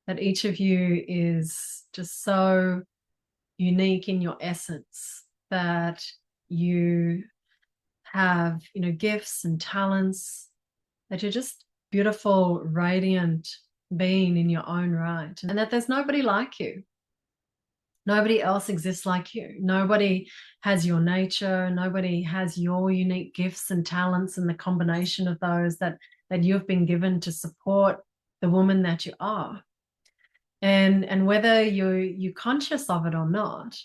that each of you is just so unique in your essence, that you have, gifts and talents, that you're just beautiful, radiant being in your own right, and that there's nobody like you. Nobody else exists like you. Nobody has your nature. Nobody has your unique gifts and talents, and the combination of those that you've been given to support the woman that you are. And whether you're conscious of it or not,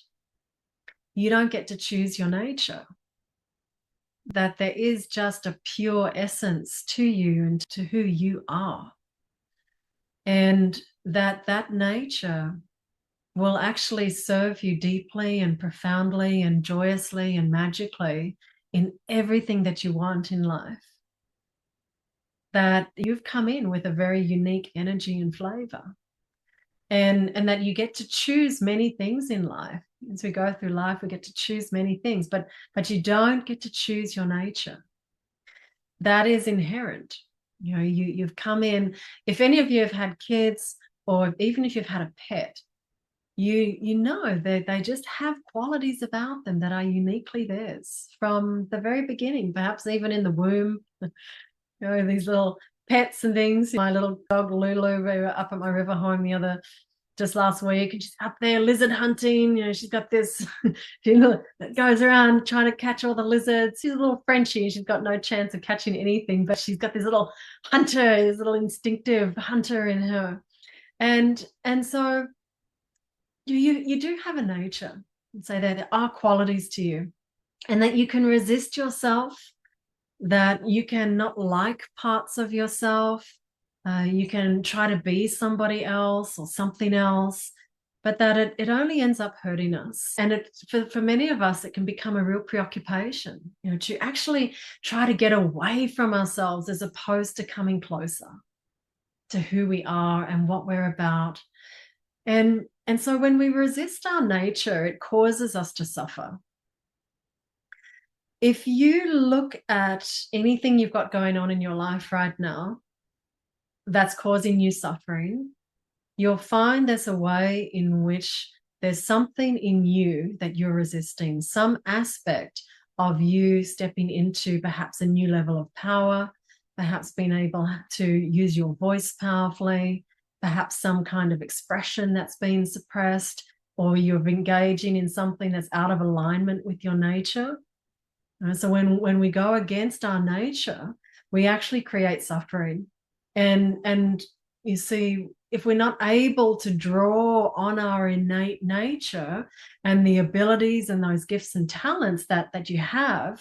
you don't get to choose your nature. That there is just a pure essence to you and to who you are. And that nature will actually serve you deeply and profoundly and joyously and magically in everything that you want in life. That you've come in with a very unique energy and flavor. And that you get to choose many things in life. As we go through life, we get to choose many things, but you don't get to choose your nature. That is inherent. You've come in, if any of you have had kids, or even if you've had a pet, you know that they just have qualities about them that are uniquely theirs from the very beginning, perhaps even in the womb. These little pets and things. My little dog Lulu, we were up at my river home just last week, and she's up there lizard hunting. She's got this that goes around trying to catch all the lizards. She's a little Frenchie, and she's got no chance of catching anything, but she's got this little hunter, this little instinctive hunter in her. And so you do have a nature, and so there are qualities to you, and that you can resist yourself, that you can not like parts of yourself, you can try to be somebody else or something else, but that it only ends up hurting us. And for many of us, it can become a real preoccupation, to actually try to get away from ourselves as opposed to coming closer to who we are and what we're about. And so when we resist our nature, it causes us to suffer. If you look at anything you've got going on in your life right now that's causing you suffering, you'll find there's a way in which there's something in you that you're resisting, some aspect of you stepping into perhaps a new level of power, perhaps being able to use your voice powerfully, perhaps some kind of expression that's been suppressed, or you're engaging in something that's out of alignment with your nature. So when we go against our nature, we actually create suffering. And you see, if we're not able to draw on our innate nature and the abilities and those gifts and talents that you have,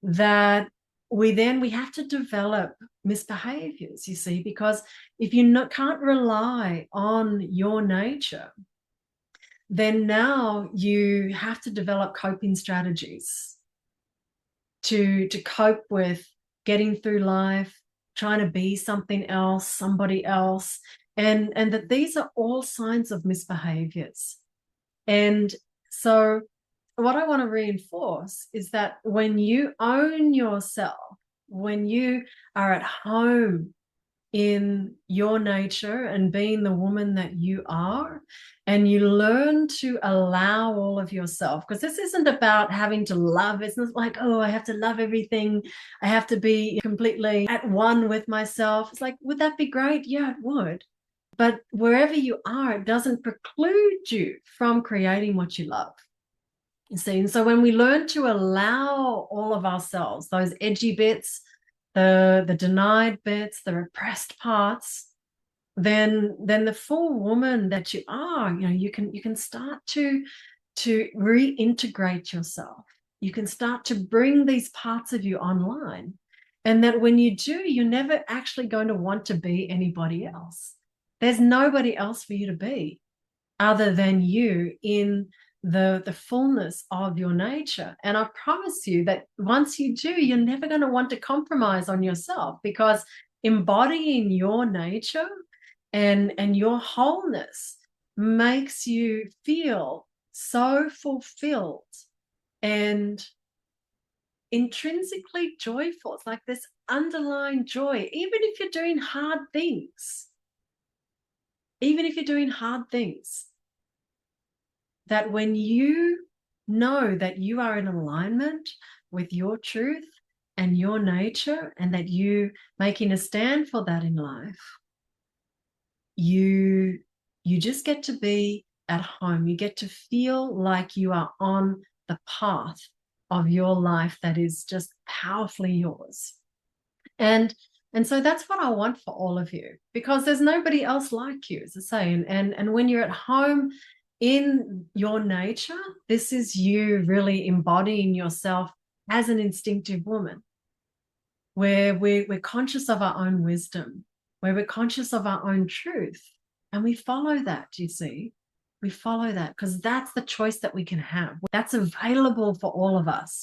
that we have to develop misbehaviors, you see, because if you can't rely on your nature, then now you have to develop coping strategies to cope with getting through life, trying to be something else, somebody else, and that these are all signs of misbehaviors. And so what I want to reinforce is that when you own yourself, when you are at home in your nature and being the woman that you are, and you learn to allow all of yourself, because this isn't about having to love. It's not like, oh, I have to love everything, I have to be completely at one with myself. It's like, would that be great? Yeah, it would. But wherever you are, it doesn't preclude you from creating what you love. You see, and so when we learn to allow all of ourselves, those edgy bits, the denied bits, the repressed parts, then the full woman that you are, you can start to reintegrate yourself. You can start to bring these parts of you online. And that when you do, you're never actually going to want to be anybody else. There's nobody else for you to be other than you in the fullness of your nature. And I promise you that once you do, you're never going to want to compromise on yourself, because embodying your nature and your wholeness makes you feel so fulfilled and intrinsically joyful. It's like this underlying joy, even if you're doing hard things. even if you're doing hard things, that when you know that you are in alignment with your truth and your nature, and that you making a stand for that in life, you just get to be at home. You get to feel like you are on the path of your life that is just powerfully yours. And so that's what I want for all of you, because there's nobody else like you, as I say. And when you're at home in your nature, this is you really embodying yourself as an instinctive woman, where we're conscious of our own wisdom, where we're conscious of our own truth, and we follow that. You see, we follow that because that's the choice that we can have. That's available for all of us.